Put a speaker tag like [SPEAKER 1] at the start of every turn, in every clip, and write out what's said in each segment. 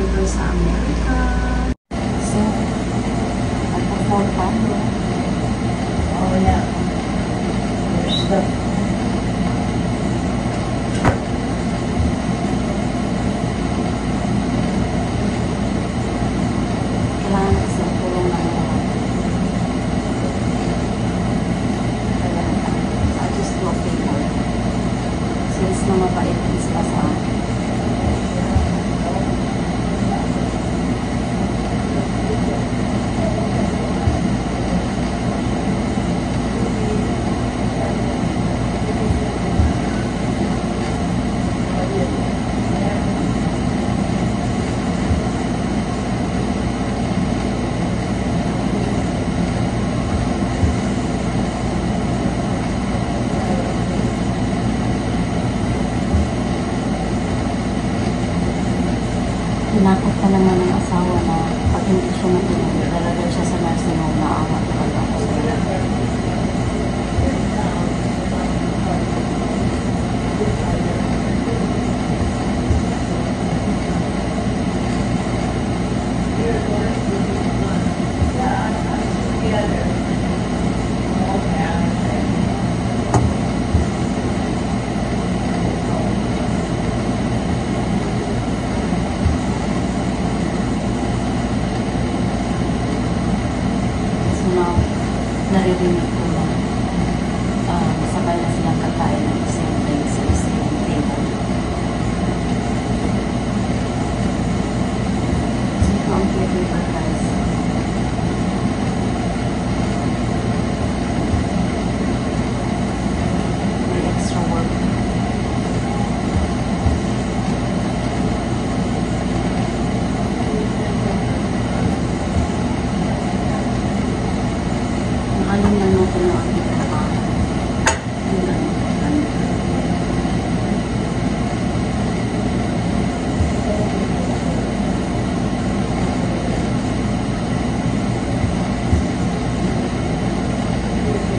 [SPEAKER 1] deliver sa Amerika. So, nagpa-4 pa. Oh, yeah. There's the kailangan kasi ang tulong ng I'll just do a favor. Since na mabait sila sa akin. Tinakot pa naman ng asawa na pag hindi siya matulog, ilalagay siya sa nursing home na awa talaga ako sa lalaki. Naririnig ko na sabay na silang kakain ng isang place sa isang table. Kasi ito ang flavor guys. May extra work. Alin lang natin ang ating trabaho. Yun lang.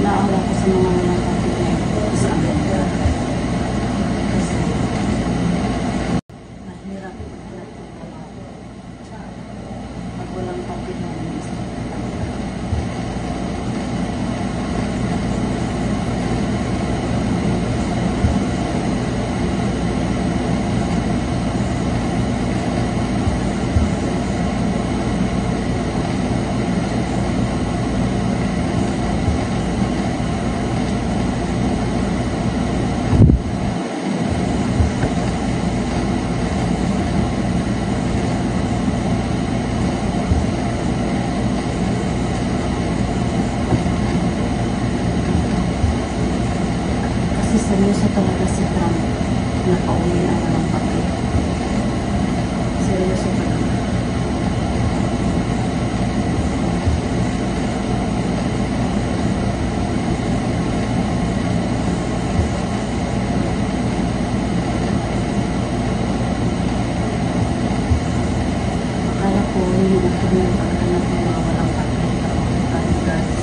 [SPEAKER 1] Naaala ko sa mga walang kapit na ito sa Amerika. Kasi mahirap ang trabaho. Pag walang kapit na ito. Kasi seryoso talaga si Trump na pauwi ang walang papel. Seryoso talaga. Akala ko hindi na kami pagkanap ng mga walang papel. Ay guys.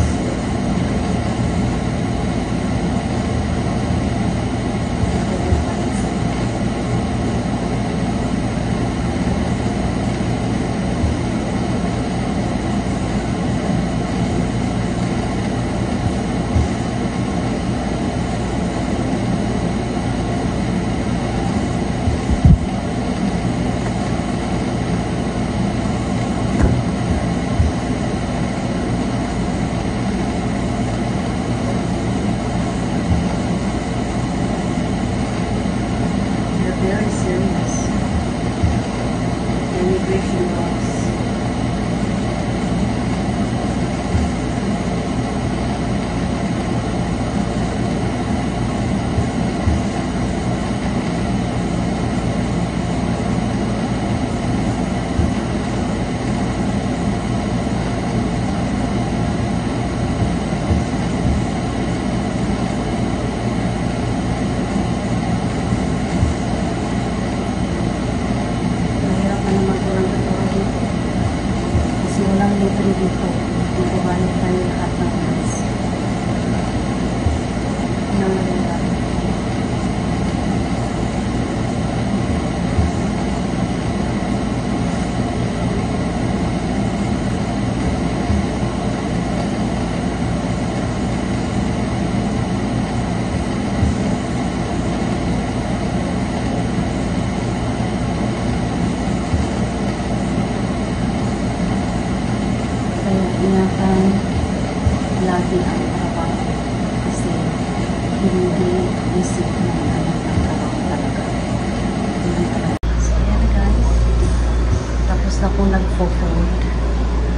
[SPEAKER 1] akong nagfo-fold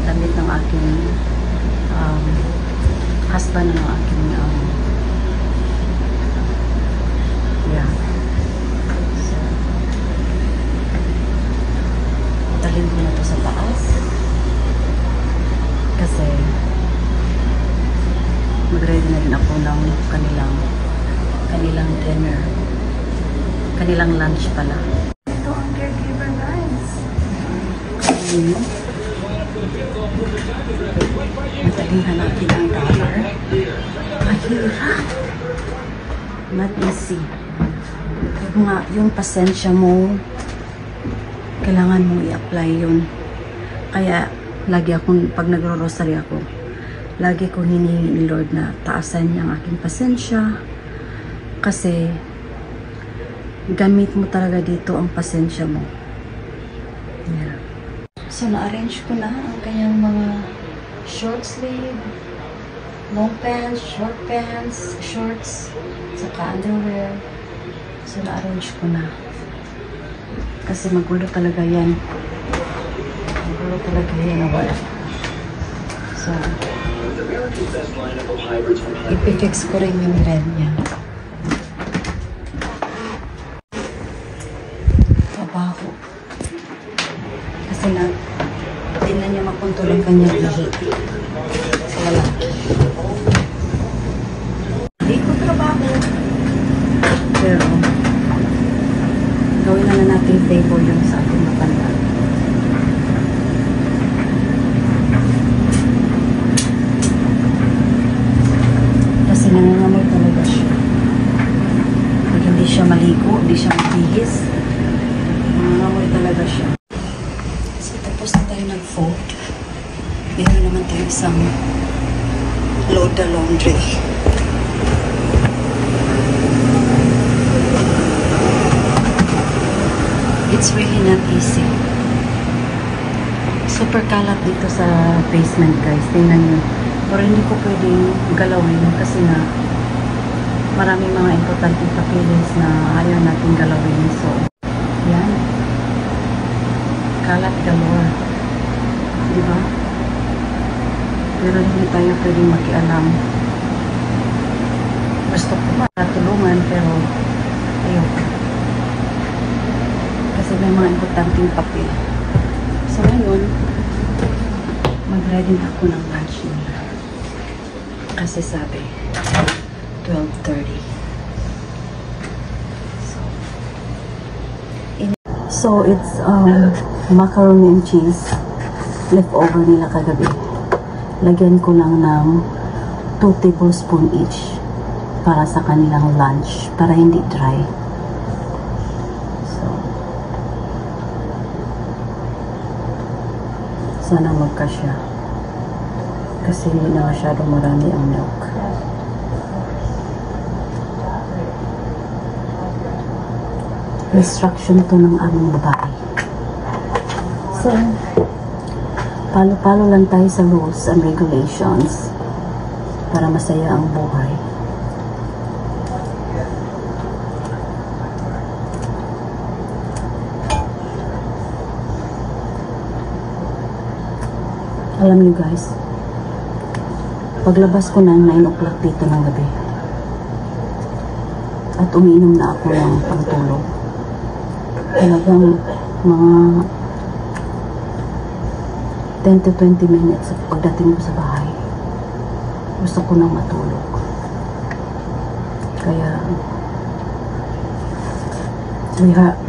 [SPEAKER 1] damit ng aking husband ng aking yeah. So, dalhin ko na to sa taas kasi mag-ready na rin ako ng kanilang dinner, kanilang lunch pala. Ito ang caregiver, guys. Madaling hanapin ang dollar. Mahirap. Not easy. Yung pasensya mo, kailangan mo i-apply yun. Kaya, lagi akong, pag nagro-rosary ako, lagi ko hinihingi ni Lord na taasan niya ang aking pasensya. Kasi, gamit mo talaga dito ang pasensya mo. Yeah. So, na-arrange ko na ang kanyang mga short sleeve, long pants, short pants, shorts, saka underwear. So, na-arrange ko na. Kasi magulo talaga yan. Magulo talaga yan. Wala. So, ipifix ko rin yung red niya. Pabaho. Kasi na, hindi na niya makontrol ang kanyang ihi. Sa lalaki. Hindi ko trabaho. Pero, gawin na natin favor yung sa ating matanda. Kasi nangangamoy talaga siya. Pag hindi siya maligo, hindi siya magbihis, nangangamoy talaga siya. So, tapos na tayo nag-fold. Meron naman tayo isang load the laundry. It's really not easy. Super kalat dito sa basement, guys. Tingnan nyo. Pero hindi ko pwedeng galawin kasi nga maraming mga importanteng papeles na ayaw natin galawin. So, yan. Kalat galore. Diba? Pero hindi tayo pwedeng makialam. Gusto ko matulungan pero ayoko. Kasi may mga importanteng papel. So, ngayon, mag-ready na ako ng lunch nila. Kasi sabi, 12:30. So, it's macaroni and cheese. Leftover nila kagabi. Lagyan ko lang ng 2 tablespoons each para sa kanilang lunch. Para hindi dry. Sana magkasya kasi hindi na masyadong marami ang milk. Instruction to ng aming babae. So, palo-palo lang tayo sa rules and regulations para masaya ang buhay. Alam niyo guys, paglabas ko ng 9 o'clock dito ng gabi at umiinom na ako ng pangtulog, talagang mga 10 to 20 minutes pagdating ko sa bahay, gusto ko nang matulog. Kaya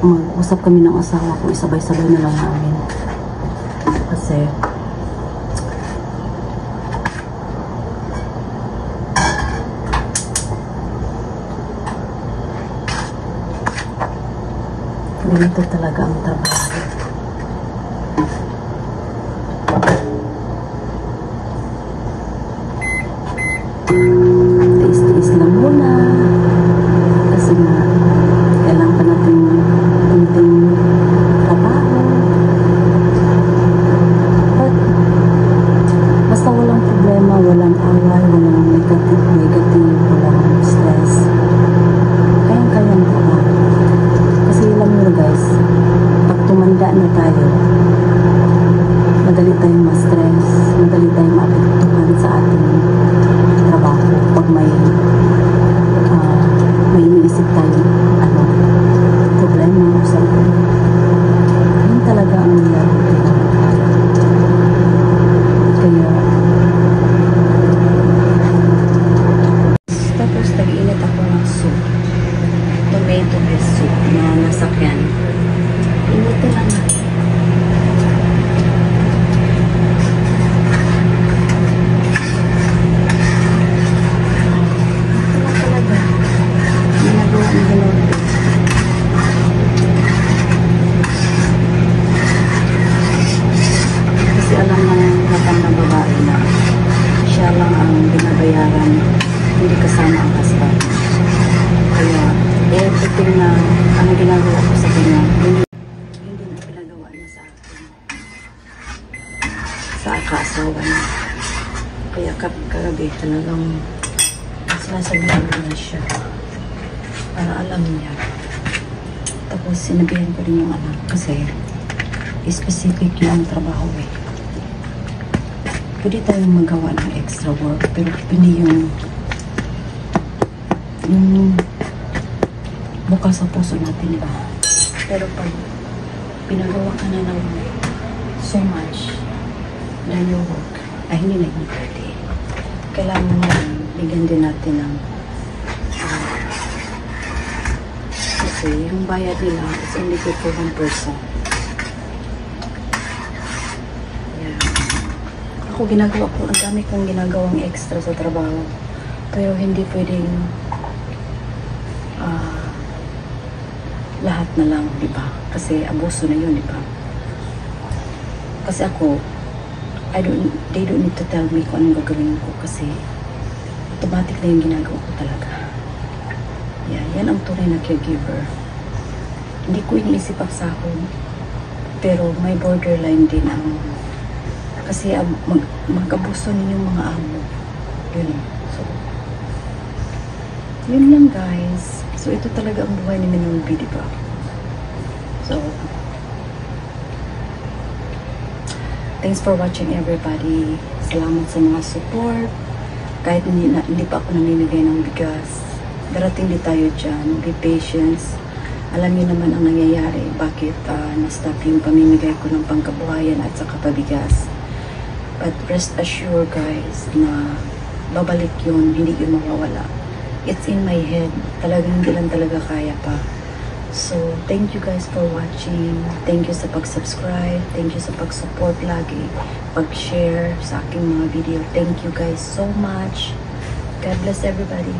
[SPEAKER 1] mag-usap kami ng asawa ko, isabay-sabay na lang namin kasi ganito talaga ang trabaho. Tiis-tiis lang muna. Kasi nga, kailangan pa natin kunting trabaho. But, basta walang problema, walang away, walang negative, walang stress. Kayang-kayang trabaho. Kasi alam nyo guys, pag made to my soup na nasakyan. Inutin lang natin. Kasi alam ng matandang babae na siya lang ang binabayaran, hindi kasama ang husband. Kaya everything na ang ginagawa ko sa kanya, hindi na pinagawa niya sa akin, sa kaasawa niya. Kaya kagabi talagang sinasabihan ko na siya para alam niya. Tapos sinabihan ko rin yung anak kasi specific yung trabaho eh. Pwede tayong magawa ng extra work pero hindi yung bukas sa puso natin, diba? Pero pag pinagawa ka na ng so much than your work, ay hindi na yung pwede. Kailangan mo bigyan din natin ng kasi yung bayad nila is only good for one person. Yeah. Ako ginagawa ko, ang dami kong ginagawang extra sa trabaho. Pero hindi pwedeng lahat na lang, di ba? Kasi abuso na yun, di ba? Kasi ako, they don't need to tell me kung anong gagawin ko kasi automatic na yung ginagawa ko talaga. Yeah, yan ang tunay na caregiver. Hindi ko iniisip ang sahod, pero may borderline din ang kasi mag-abuso ninyong mga amo. Yun. So, yun lang guys. So, ito talaga ang buhay ni Minolby, di ba? So, thanks for watching everybody. Salamat sa mga support. Kahit hindi pa ako namimigay ng bigas, darating din tayo dyan. Be patient. Alam niyo naman ang nangyayari. Bakit na-stop yung pamimigay ko ng pangkabuhayan at saka pabigas. But rest assured guys na babalik yun, hindi yun mawawala. It's in my head. Talagang hindi lang talaga kaya pa. So, thank you guys for watching. Thank you sa pag-subscribe. Thank you sa pag-support lagi. Pag-share sa aking mga video. Thank you guys so much. God bless everybody.